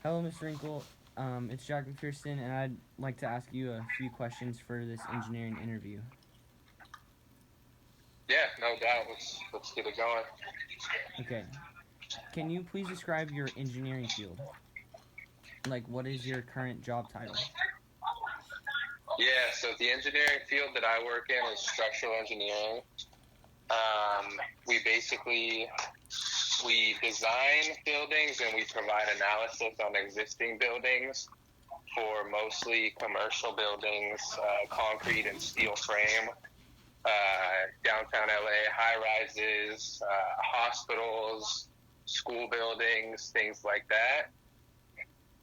Hello, Mr. Inkle. It's Jack McPherson, and I'd like to ask you a few questions for this engineering interview. Yeah, no doubt. Let's get it going. Okay. Can you please describe your engineering field? Like, what is your current job title? Yeah, so the engineering field that I work in is structural engineering. Um, we basically we design buildings and we provide analysis on existing buildings for mostly commercial buildings, concrete and steel frame, downtown LA, high rises, hospitals, school buildings, things like that.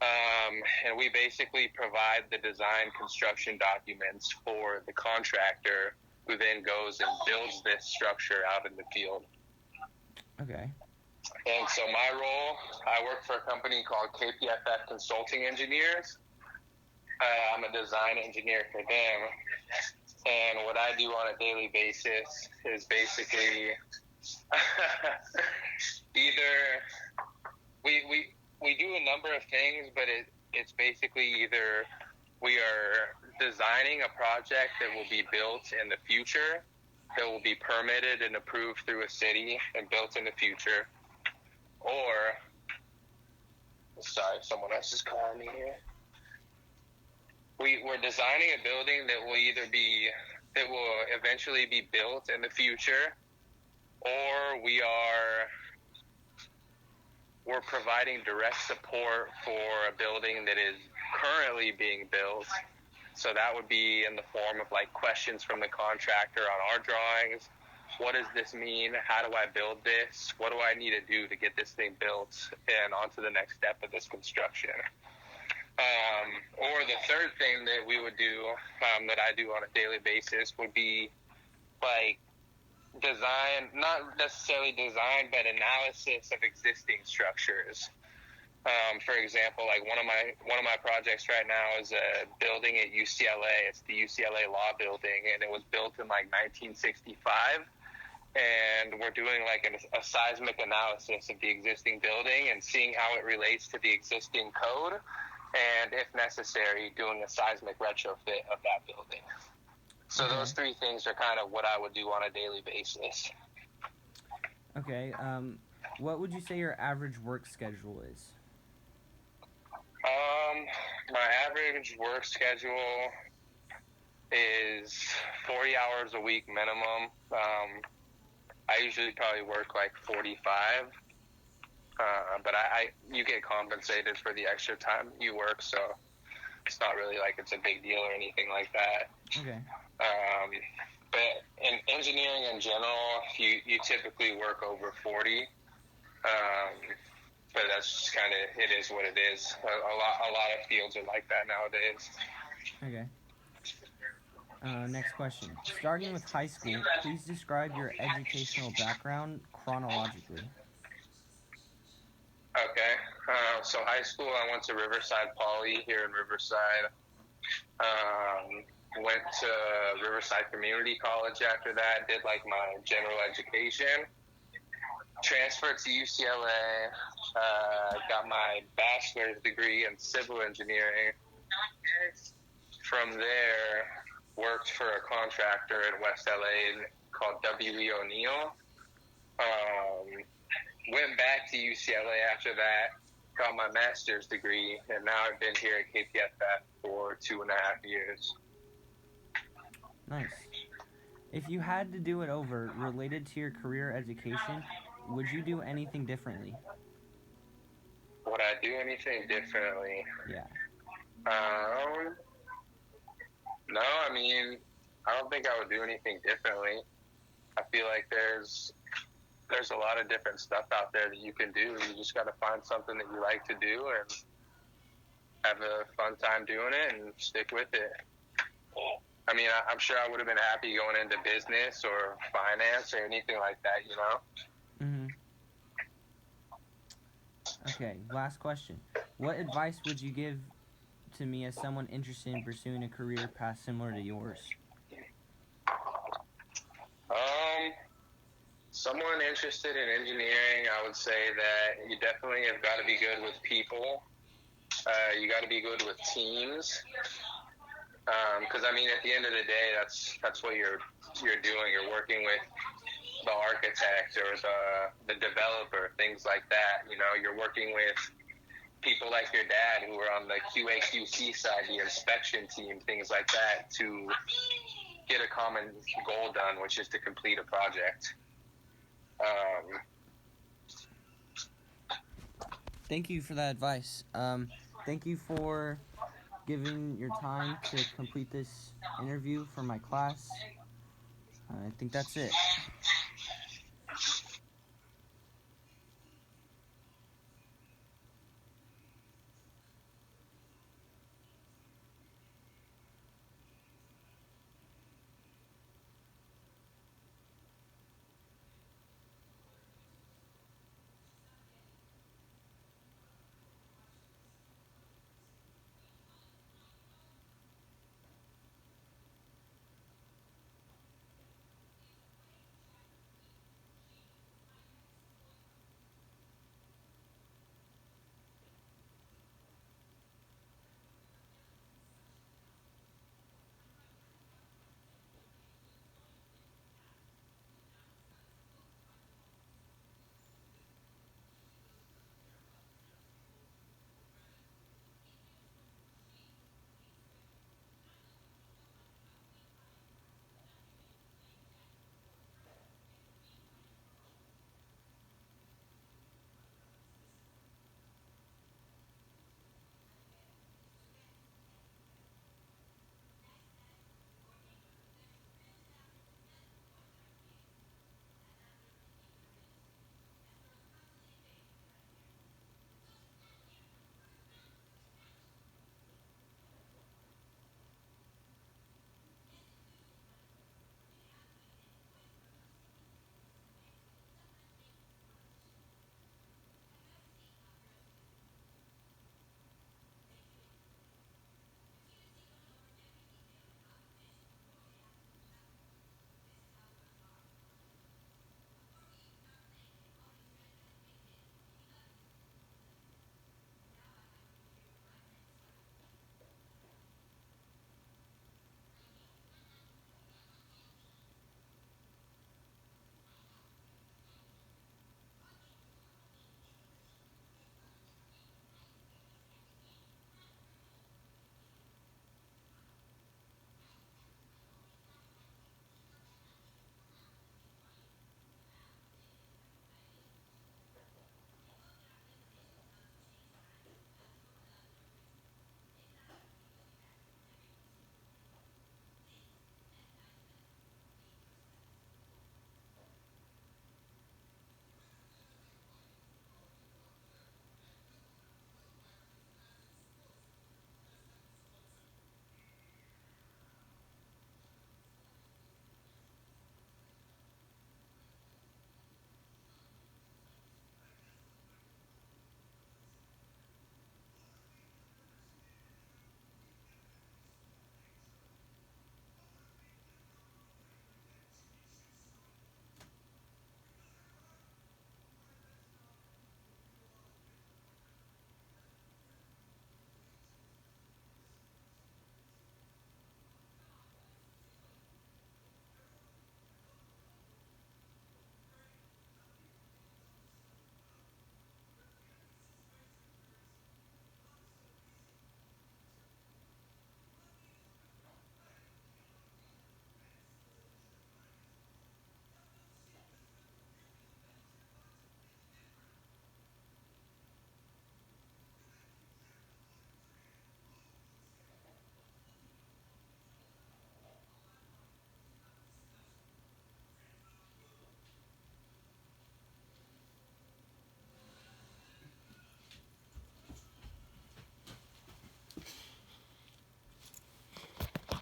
And we basically provide the design construction documents for the contractor who then goes and builds this structure out in the field. Okay. And so my role, I work for a company called KPFF Consulting Engineers. I'm a design engineer for them. And what I do on a daily basis is basically either we do a number of things, but it's basically either we are designing a project that will be built in the future, that will be permitted and approved through a city and built in the future, or sorry, someone else is calling me here. We're designing a building that will eventually be built in the future, or we're providing direct support for a building that is currently being built. So that would be in the form of like questions from the contractor on our drawings. What does this mean? How do I build this? What do I need to do to get this thing built and onto the next step of this construction? Or the third thing that we would do, that I do on a daily basis, would be like design, not necessarily design, but analysis of existing structures. For example, like one of my projects right now is a building at UCLA. It's the UCLA Law Building, and it was built in like 1965. And we're doing like a seismic analysis of the existing building and seeing how it relates to the existing code, and if necessary, doing a seismic retrofit of that building. So Okay. those three things are kind of what I would do on a daily basis. Okay. What would you say your average work schedule is? My average work schedule is 40 hours a week minimum. I usually probably work like 45, but you get compensated for the extra time you work, so it's not really like it's a big deal or anything like that. Okay. Um, but in engineering in general, you typically work over 40. But that's just kind of, it is what it is. A lot of fields are like that nowadays. Okay. Next question. Starting with high school, please describe your educational background chronologically. Okay. So high school, I went to Riverside Poly here in Riverside. Went to Riverside Community College after that. Did like my general education. Transferred to UCLA. Got my bachelor's degree in civil engineering. From there, worked for a contractor in West LA called W.E. O'Neill. Um, Went back to UCLA after that, got my master's degree, and now I've been here at KPFF for 2.5 years. Nice. If you had to do it over related to your career education, would you do anything differently? Would I do anything differently? Yeah. Um, no, I mean, I don't think I would do anything differently. I feel like there's a lot of different stuff out there that you can do. You just got to find something that you like to do and have a fun time doing it and stick with it. I mean, I'm sure I would have been happy going into business or finance or anything like that, you know? Mm-hmm. Okay, last question. What advice would you give to me as someone interested in pursuing a career path similar to yours? Um, Someone interested in engineering, I would say that you definitely have got to be good with people. You got to be good with teams. Because I mean, at the end of the day, that's what you're doing. You're working with the architect or the developer, things like that. You know, you're working with people like your dad who are on the QA/QC side, the inspection team, things like that, to get a common goal done, which is to complete a project. Thank you for that advice. Thank you for giving your time to complete this interview for my class. I think that's it.